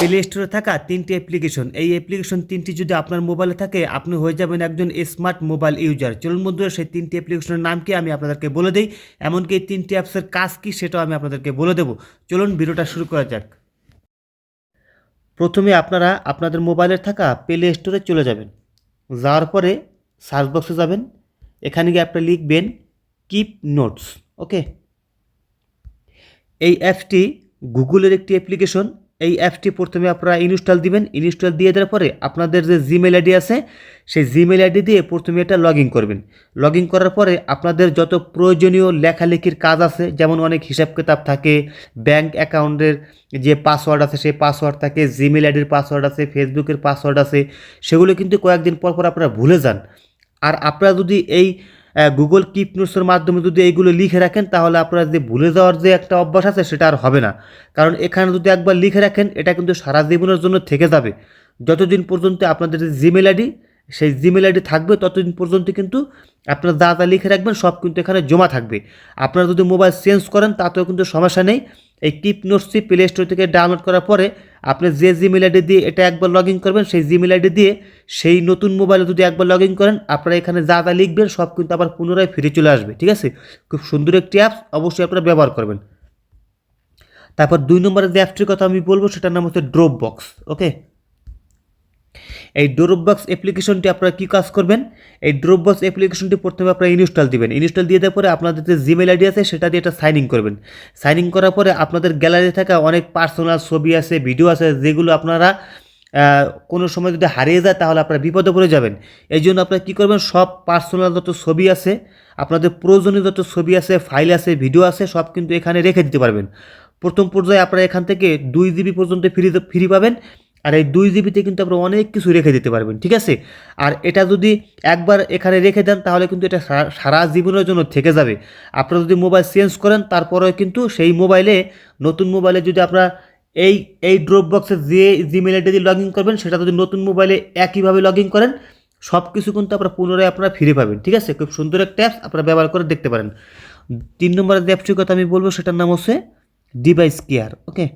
Play স্টোরে থাকা 3টি অ্যাপ্লিকেশন, এই অ্যাপ্লিকেশন 3টি যদি আপনার মোবাইলে থাকে আপনি হয়ে যাবেন একজন স্মার্ট মোবাইল ইউজার। চলুন বন্ধুরা, সেই 3টি অ্যাপ্লিকেশনের নাম কি আমি আপনাদেরকে বলে দিই, এমনকি এই 3টি অ্যাপসের কাজ কি সেটাও আমি আপনাদেরকে বলে দেবো। চলুন ভিডিওটা শুরু করা যাক। প্রথমে আপনারা আপনাদের মোবাইলে থাকা প্লে স্টোরে চলে যাবেন। যাওয়ার পরে সার্চ বক্সে যাবেন, এখানে গিয়ে আপনি লিখবেন কিপ নোটস। ওকে, এই অ্যাপসটি গুগলের একটি অ্যাপ্লিকেশন। এই অ্যাপসটি প্রথমে আপনারা ইনস্টল দিবেন। ইনস্টল দিয়ে দেওয়ার পরে আপনাদের যে জিমেল আইডি আছে সেই জিমেল আইডি দিয়ে প্রথমে এটা লগ ইন করবেন। লগ ইন করার পরে আপনাদের যত প্রয়োজনীয় লেখালেখির কাজ আছে, যেমন অনেক হিসাব কিতাব থাকে, ব্যাংক অ্যাকাউন্টের যে পাসওয়ার্ড আছে সেই পাসওয়ার্ড থাকে, জিমেল আইডির পাসওয়ার্ড আছে, ফেসবুকের পাসওয়ার্ড আছে, সেগুলো কিন্তু কয়েকদিন পর পর আপনারা ভুলে যান। আর আপনারা যদি এই গুগল কিপ নোটসের মাধ্যমে যদি এইগুলো লিখে রাখেন, তাহলে আপনার যে ভুলে যাওয়ার যে একটা অভ্যাস আছে সেটা আর হবে না। কারণ এখানে যদি একবার লিখে রাখেন, এটা কিন্তু সারা জীবনের জন্য থেকে যাবে। যতদিন পর্যন্ত আপনাদের যে জিমেল আইডি সেই জিমেল আইডি থাকবে, ততদিন পর্যন্ত কিন্তু আপনারা যা যা লিখে রাখবেন সব কিন্তু এখানে জমা থাকবে। আপনারা যদি মোবাইল চেঞ্জ করেন তাতেও কিন্তু সমস্যা নেই। এই কিপ নোটসটি প্লে স্টোর থেকে ডাউনলোড করার পরে আপনি যে জিমেল আইডি দিয়ে এটা একবার লগ ইন করবেন, সেই জিমেল আইডি দিয়ে সেই নতুন মোবাইলে যদি একবার লগ ইন করেন, আপনারা এখানে যা যা লিখবেন সব কিন্তু আবার পুনরায় ফিরে চলে আসবে। ঠিক আছে, খুব সুন্দর একটি অ্যাপস, অবশ্যই আপনারা ব্যবহার করবেন। তারপর 2 নম্বরের যে অ্যাপসটির কথা আমি বলবো সেটার নাম হচ্ছে ড্রপ বক্স। ওকে, এই ড্রপ বক্স অ্যাপ্লিকেশনটি আপনারা কী কাজ করবেন, এই ড্রপ বক্স অ্যাপ্লিকেশনটি প্রথমে আপনারা ইনস্টল দিবেন। ইনস্টল দিয়ে দেওয়ার পরে আপনাদের যে জিমেল আইডি আছে সেটা দিয়ে এটা সাইন ইন করবেন। সাইন ইন করার পরে আপনাদের গ্যালারি থাকা অনেক পার্সোনাল ছবি আছে, ভিডিও আছে, যেগুলো আপনারা কোনো সময় যদি হারিয়ে যায় তাহলে আপনারা বিপদে পড়ে যাবেন। এই জন্য আপনারা কী করবেন, সব পার্সোনাল যত ছবি আছে, আপনাদের প্রয়োজনীয় যত ছবি আছে, ফাইল আছে, ভিডিও আছে, সব কিন্তু এখানে রেখে দিতে পারবেন। প্রথম পর্যায়ে আপনারা এখান থেকে 2 জিবি পর্যন্ত ফ্রি পাবেন। আর এই 2 জিবিতে কিন্তু আপনারা অনেক কিছু রেখে দিতে পারবেন। ঠিক আছে, আর এটা যদি একবার এখানে রেখে দেন তাহলে কিন্তু এটা সারা জীবনের জন্য থেকে যাবে। আপনারা যদি মোবাইল চেঞ্জ করেন তারপরেও কিন্তু সেই মোবাইলে, নতুন মোবাইলে যদি আপনারা এই এই ড্রপ বক্সে যে জিমেল আইডি দিয়ে লগ ইন করবেন, সেটা যদি নতুন মোবাইলে একইভাবে লগ ইন করেন, সব কিছু কিন্তু আপনারা পুনরায় আপনারা ফিরে পাবেন। ঠিক আছে, খুব সুন্দর একটা অ্যাপস, আপনারা ব্যবহার করে দেখতে পারেন। 3 নম্বরের যে অ্যাপসটির কথা আমি বলবো সেটার নাম হচ্ছে ডিভাইস কেয়ার। ওকে,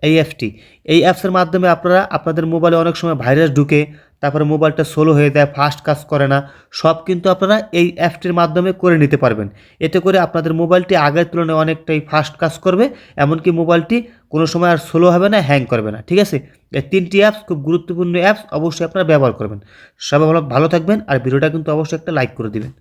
এই অ্যাপসটি, এই অ্যাপসের মাধ্যমে আপনারা আপনাদের মোবাইলে অনেক সময় ভাইরাস ঢুকে, তারপরে মোবাইলটা স্লো হয়ে যায়, ফাস্ট কাজ করে না, সব কিন্তু আপনারা এই অ্যাপসটির মাধ্যমে করে নিতে পারবেন। এতে করে আপনাদের মোবাইলটি আগের তুলনায় অনেকটাই ফাস্ট কাজ করবে, এমনকি মোবাইলটি কোনো সময় আর স্লো হবে না, হ্যাং করবে না। ঠিক আছে, এই 3টি অ্যাপস খুব গুরুত্বপূর্ণ অ্যাপস, অবশ্যই আপনারা ব্যবহার করবেন। সবাই ভালো থাকবেন, আর ভিডিওটা কিন্তু অবশ্যই একটা লাইক করে দিবেন।